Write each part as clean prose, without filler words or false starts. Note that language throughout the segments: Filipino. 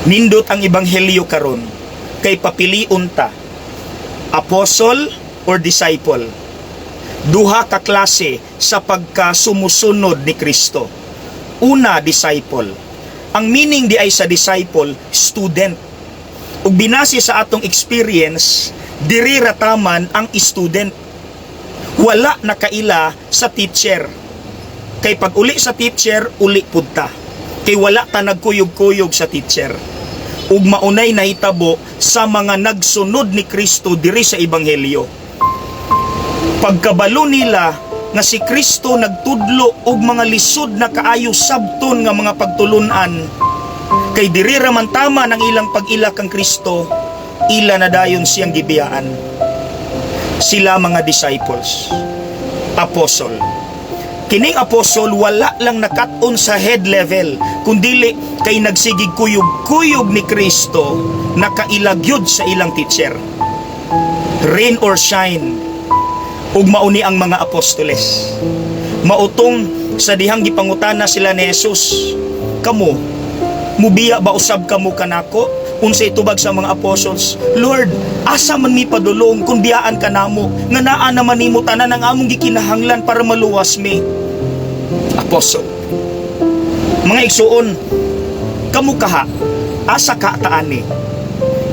Nindot ang ebanghelyo karon kay papiliun ta, apostle or disciple. Duha ka klase sa pagkasumusunod ni Kristo. Una, disciple. Ang meaning di ay sa disciple, student. Ug binase sa atong experience, diri rataman ang student. Wala nakaila sa teacher. Kay pag uli sa teacher, uli pud ta. Kay wala ta nagkuyog-kuyog sa teacher. Ug maunay nahitabo sa mga nagsunod ni Kristo diri sa ebanghelyo. Pagkabalo nila nga si Kristo nagtudlo og mga lisod na kaayo sabton nga mga pagtulunan, kay diri ra man tama ng ilang pag-ila kang Kristo, ila na dayon siyang gibiyaan. Sila mga disciples, apostle. Kining apostle wala lang nakat-on sa head level, kundili kay nagsigig kuyog-kuyog ni Kristo, nakailagyod sa ilang teacher. Rain or shine, ug mauni ang mga apostoles. Mautong sa dihang gipangutana sila ni Jesus, kamo mubiya ba usab kamo kanako? Unsay tubag sa mga apostles, Lord, asa man mi padulong kung biyaan ka namo, nga naa naman nimo tanan ang among gikinahanglan para maluwas mi. Apostle, mga igsuon, kamo kaha, asa ka taani?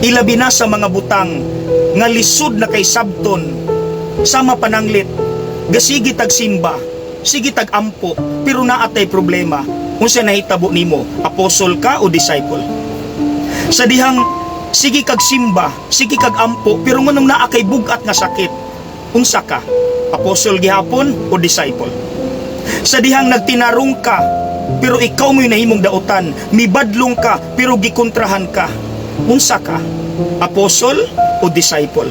Ilabi na sa mga butang nga lisod na kay sabton, sama pananglit, gasigi tag simba, sige tag ampo, pero naatay problema. Unsa nahitabo nimo, apostle ka o disciple? Sa dihang sige kag simba, sige kag ampo, pero nganong naa kay bugat nga sakit, unsa ka, apostle gihapon o disciple? Sa dihang nagtinarong ka, pero ikaw mo'y nahimong dautan, mibadlong ka, pero gikontrahan ka, unsa ka, apostle o disciple?